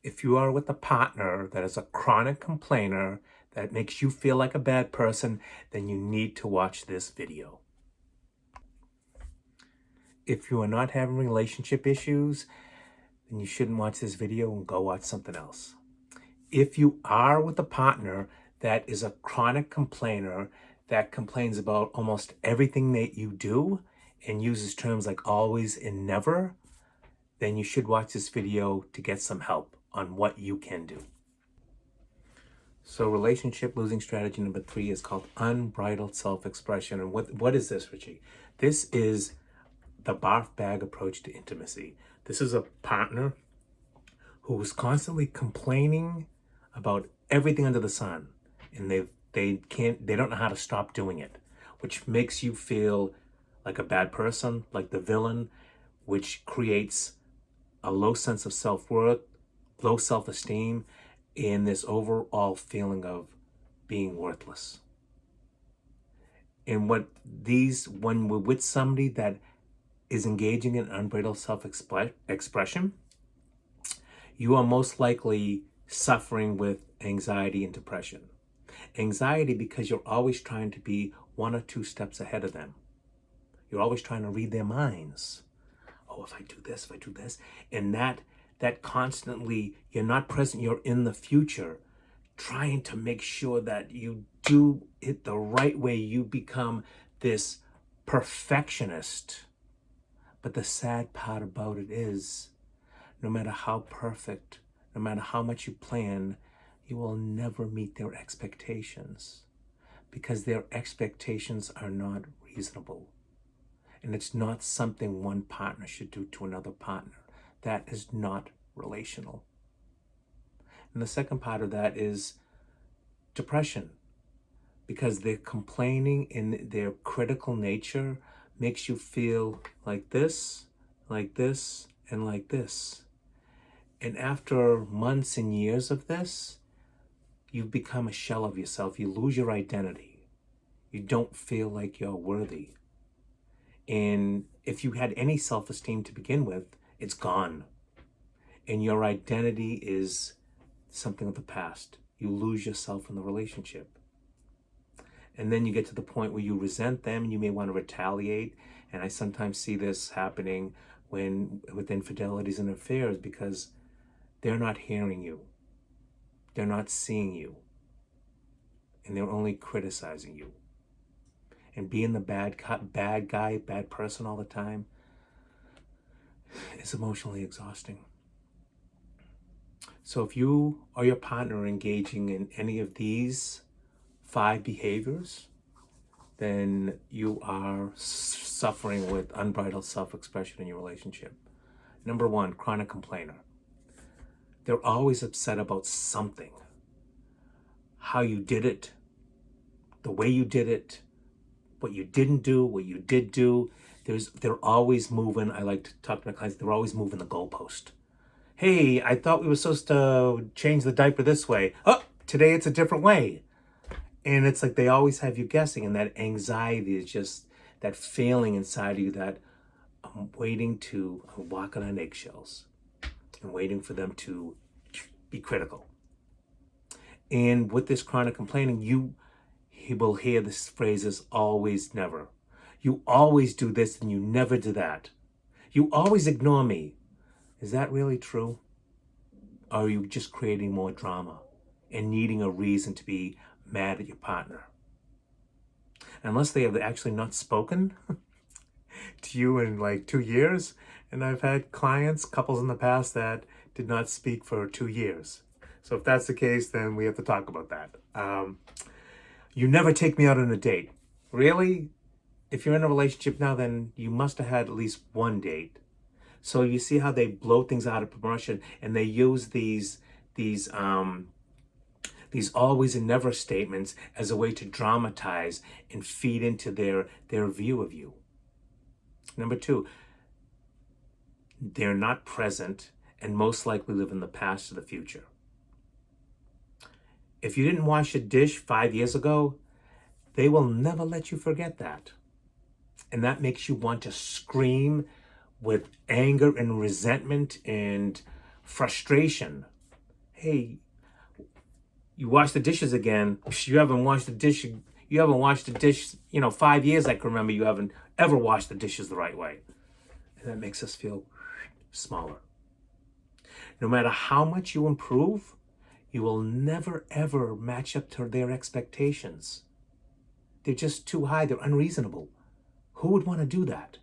If you are with a partner that is a chronic complainer that makes you feel like a bad person, then you need to watch this video. If you are not having relationship issues, then you shouldn't watch this video and go watch something else. If you are with a partner that is a chronic complainer that complains about almost everything that you do and uses terms like always and never, then you should watch this video to get some help on what you can do. So relationship losing strategy number 3 is called unbridled self-expression. And what is this, Richie? This is the barf bag approach to intimacy. This is a partner who is constantly complaining about everything under the sun, and they don't know how to stop doing it, which makes you feel like a bad person, like the villain, which creates a low sense of self-worth, low self-esteem, and this overall feeling of being worthless. And when we're with somebody that is engaging in unbridled self-expression, you are most likely suffering with anxiety and depression. Anxiety because you're always trying to be 1 or 2 steps ahead of them. You're always trying to read their minds. Oh, if I do this, and that constantly, you're not present, you're in the future, trying to make sure that you do it the right way. You become this perfectionist. But the sad part about it is, no matter how perfect, no matter how much you plan, you will never meet their expectations because their expectations are not reasonable. And it's not something one partner should do to another partner. That is not relational. And the second part of that is depression, because their complaining in their critical nature makes you feel like this, and like this. And after months and years of this, you become a shell of yourself. You lose your identity. You don't feel like you're worthy. And if you had any self-esteem to begin with, it's gone. And your identity is something of the past. You lose yourself in the relationship. And then you get to the point where you resent them and you may want to retaliate. And I sometimes see this happening with infidelities and affairs because they're not hearing you. They're not seeing you. And they're only criticizing you. And being the bad guy, bad person all the time is emotionally exhausting. So if you or your partner are engaging in any of these 5 behaviors, then you are suffering with unbridled self-expression in your relationship. Number 1, chronic complainer. They're always upset about something. How you did it, the way you did it, what you didn't do, what you did do. They're always moving. I like to talk to my clients. They're always moving the goalpost. Hey, I thought we were supposed to change the diaper this way. Oh, today it's a different way. And it's like they always have you guessing, and that anxiety is just that feeling inside of you that I'm walking on eggshells and waiting for them to be critical. And with this chronic complaining, you will hear this phrase is always never. You always do this and you never do that. You always ignore me. Is that really true? Or are you just creating more drama and needing a reason to be mad at your partner? Unless they have actually not spoken to you in like 2 years. And I've had couples in the past that did not speak for 2 years. So if that's the case, then we have to talk about that. You never take me out on a date. Really? If you're in a relationship now, then you must have had at least 1 date. So you see how they blow things out of proportion, and they use these always and never statements as a way to dramatize and feed into their view of you. Number 2, they're not present and most likely live in the past or the future. If you didn't wash a dish 5 years ago, they will never let you forget that. And that makes you want to scream with anger and resentment and frustration hey, you wash the dishes again. You haven't washed the dish. You haven't washed the dish, 5 years I can remember you haven't ever washed the dishes the right way. And that makes us feel smaller. No matter how much you improve, you will never ever match up to their expectations. They're just too high. They're unreasonable. Who would want to do that?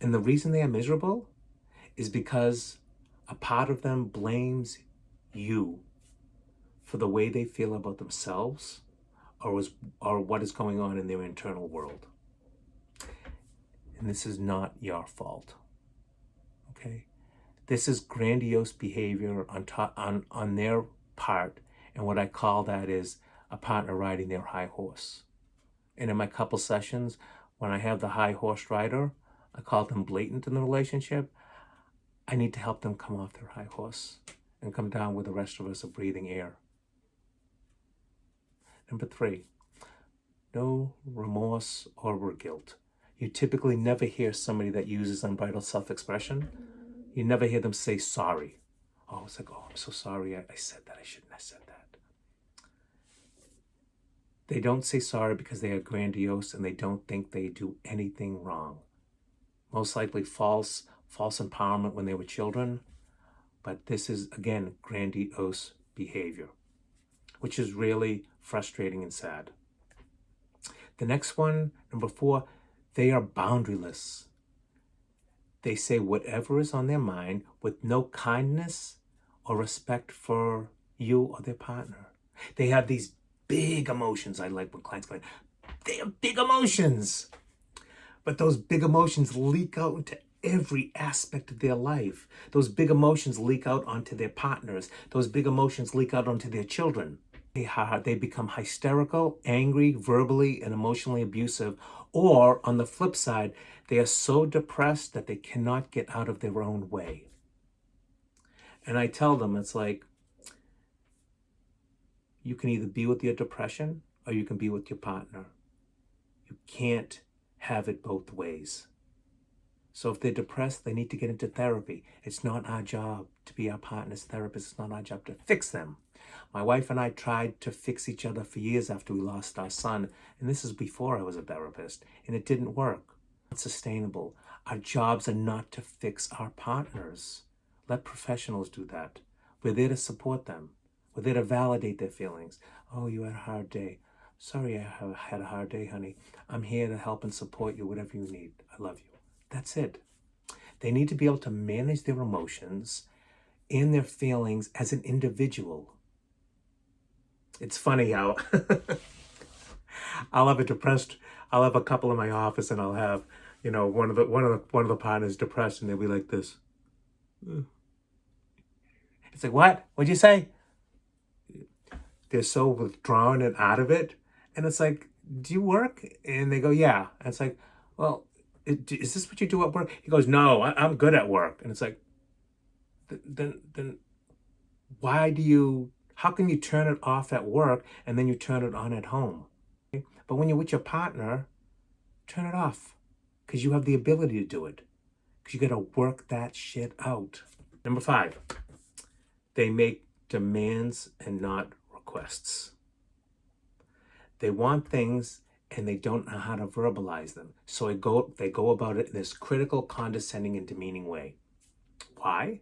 And the reason they are miserable is because a part of them blames you for the way they feel about themselves or what is going on in their internal world. And this is not your fault. Okay? This is grandiose behavior on their part, and what I call that is a partner riding their high horse. And in my couple sessions, when I have the high horse rider, I call them blatant in the relationship. I need to help them come off their high horse and come down where the rest of us are breathing air. Number 3, no remorse or guilt. You typically never hear somebody that uses unbridled self-expression. You never hear them say sorry. Oh, it's like, oh, I'm so sorry. I said that. I shouldn't have said that. They don't say sorry because they are grandiose and they don't think they do anything wrong. Most likely false empowerment when they were children. But this is, again, grandiose behavior, which is really frustrating and sad. The next one, number 4, they are boundaryless. They say whatever is on their mind with no kindness or respect for you or their partner. They have these big emotions. I like when clients go, they have big emotions. But those big emotions leak out into every aspect of their life. Those big emotions leak out onto their partners. Those big emotions leak out onto their children. They become hysterical, angry, verbally, and emotionally abusive. Or on the flip side, they are so depressed that they cannot get out of their own way. And I tell them, it's like, you can either be with your depression or you can be with your partner. You can't have it both ways. So if they're depressed, they need to get into therapy. It's not our job to be our partner's therapist. It's not our job to fix them. My wife and I tried to fix each other for years after we lost our son. And this is before I was a therapist. And it didn't work. It's sustainable. Our jobs are not to fix our partners. Let professionals do that. We're there to support them. We're there to validate their feelings. Oh, you had a hard day. Sorry I had a hard day, honey. I'm here to help and support you, whatever you need. I love you. That's it. They need to be able to manage their emotions and their feelings as an individual. It's funny how I'll have a couple in my office and I'll have, one of the partners depressed and they'll be like this. It's like, what? What'd you say? They're so withdrawn and out of it. And it's like, do you work? And they go, yeah. And it's like, well, is this what you do at work? He goes, no, I'm good at work. And it's like, then how can you turn it off at work and then you turn it on at home? Okay? But when you're with your partner, turn it off because you have the ability to do it because you got to work that shit out. Number 5, they make demands and not requests. They want things and they don't know how to verbalize them. So they go about it in this critical, condescending, and demeaning way. Why?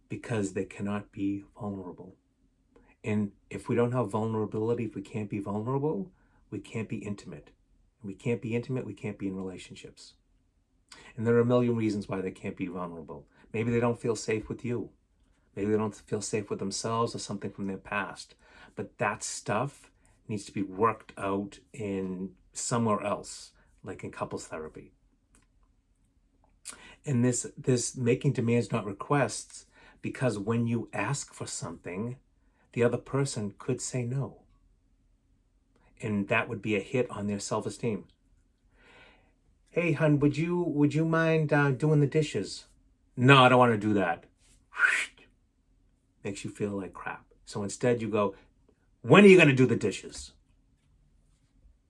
Because they cannot be vulnerable. And if we don't have vulnerability, if we can't be vulnerable, we can't be intimate. And we can't be intimate, we can't be in relationships. And there are a million reasons why they can't be vulnerable. Maybe they don't feel safe with you. Maybe they don't feel safe with themselves or something from their past. But that stuff needs to be worked out in somewhere else, like in couples therapy. And this making demands, not requests, because when you ask for something, the other person could say no. And that would be a hit on their self-esteem. Hey, hun, would you mind doing the dishes? No, I don't want to do that. Makes you feel like crap. So instead you go, when are you going to do the dishes?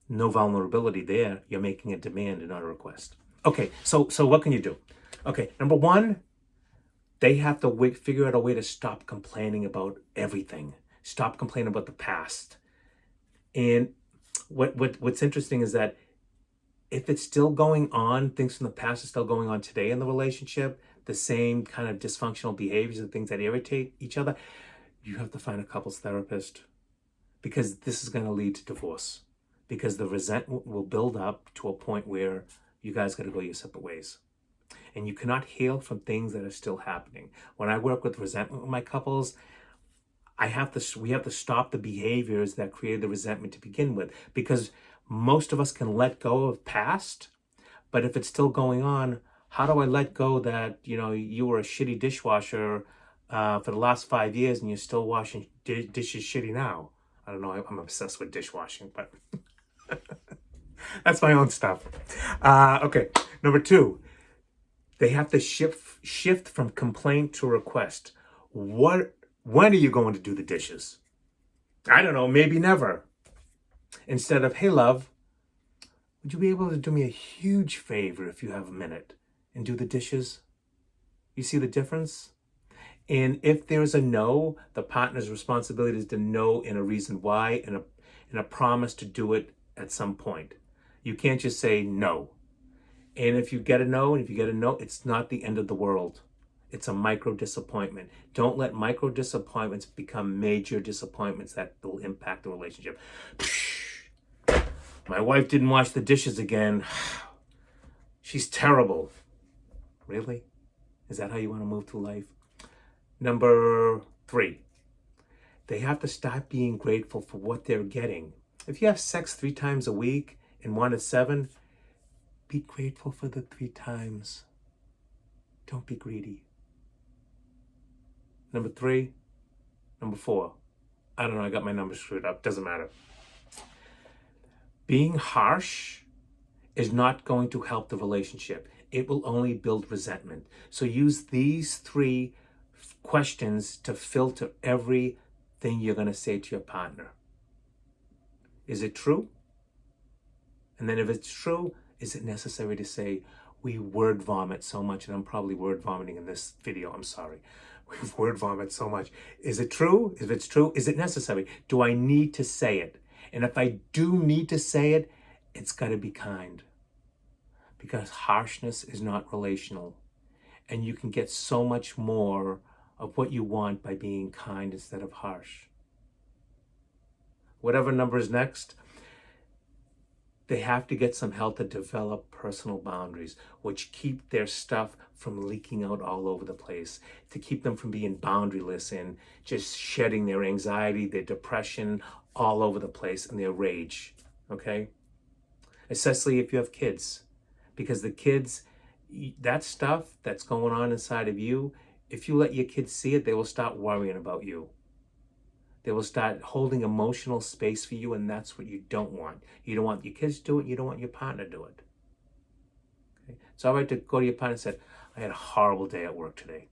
No vulnerability there. You're making a demand and not a request. Okay, so what can you do? Okay, number 1, They have to figure out a way to stop complaining about everything. Stop complaining about the past. And what's interesting is that if it's still going on, things from the past are still going on today in the relationship, the same kind of dysfunctional behaviors and things that irritate each other, you have to find a couples therapist, because this is going to lead to divorce, because the resentment will build up to a point where you guys got to go your separate ways. And you cannot heal from things that are still happening. When I work with resentment with my couples, we have to stop the behaviors that created the resentment to begin with, because most of us can let go of past, but if it's still going on, how do I let go that, you were a shitty dishwasher for the last 5 years and you're still washing dishes shitty now? I don't know, I'm obsessed with dishwashing, but that's my own stuff. Okay, number 2, they have to shift from complaint to request. When are you going to do the dishes? I don't know, maybe never. Instead of, hey love, would you be able to do me a huge favor if you have a minute and do the dishes? You see the difference? And if there's a no, the partner's responsibility is to know and a reason why, and a promise to do it at some point. You can't just say no. And if you get a no, it's not the end of the world. It's a micro disappointment. Don't let micro disappointments become major disappointments that will impact the relationship. My wife didn't wash the dishes again. She's terrible. Really? Is that how you want to move through life? Number 3, they have to start being grateful for what they're getting. If you have sex 3 times a week and one is 7, be grateful for the 3 times. Don't be greedy. Number 4. I don't know, I got my numbers screwed up. Doesn't matter. Being harsh is not going to help the relationship. It will only build resentment. So use these 3 questions to filter everything you're going to say to your partner. Is it true? And then if it's true, is it necessary to say, we word vomit so much, and I'm probably word vomiting in this video, I'm sorry. We word vomit so much. Is it true? If it's true, is it necessary? Do I need to say it? And if I do need to say it, it's got to be kind. Because harshness is not relational. And you can get so much more of what you want by being kind instead of harsh. Whatever number is next, they have to get some help to develop personal boundaries, which keep their stuff from leaking out all over the place, to keep them from being boundaryless and just shedding their anxiety, their depression all over the place, and their rage, okay? Especially if you have kids, because the kids, that stuff that's going on inside of you, if you let your kids see it, they will start worrying about you. They will start holding emotional space for you, and that's what you don't want. You don't want your kids to do it. You don't want your partner to do it. Okay? It's all right to go to your partner and say, I had a horrible day at work today.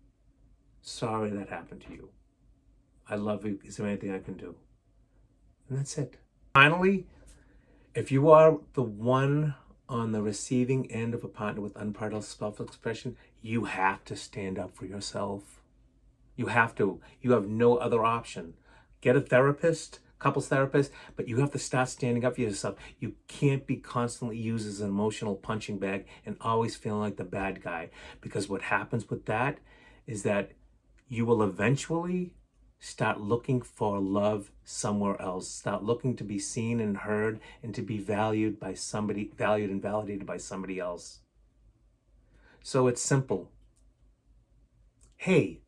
Sorry that happened to you. I love you. Is there anything I can do? And that's it. Finally, if you are the one on the receiving end of a partner with unbridled self-expression, you have to stand up for yourself. You have to. You have no other option. Get a therapist, couples therapist, but you have to start standing up for yourself. You can't be constantly used as an emotional punching bag and always feeling like the bad guy, because what happens with that is that you will eventually start looking for love somewhere else. Start looking to be seen and heard and to be valued by somebody, valued and validated by somebody else. So it's simple. Hey,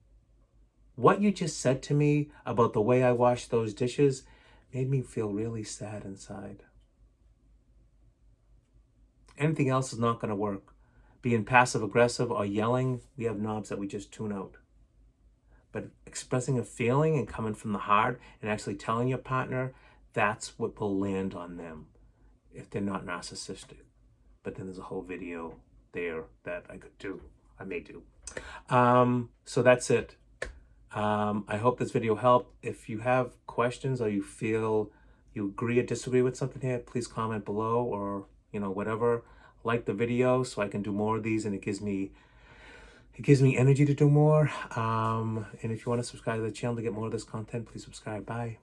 what you just said to me about the way I washed those dishes made me feel really sad inside. Anything else is not going to work. Being passive aggressive or yelling, we have knobs that we just tune out. But expressing a feeling and coming from the heart and actually telling your partner, that's what will land on them if they're not narcissistic. But then there's a whole video there that I may do. So that's it. I hope this video helped. If you have questions or you feel you agree or disagree with something here, please comment below, or whatever. Like the video so I can do more of these, and it gives me It gives me energy to do more. And if you want to subscribe to the channel to get more of this content, please subscribe. Bye.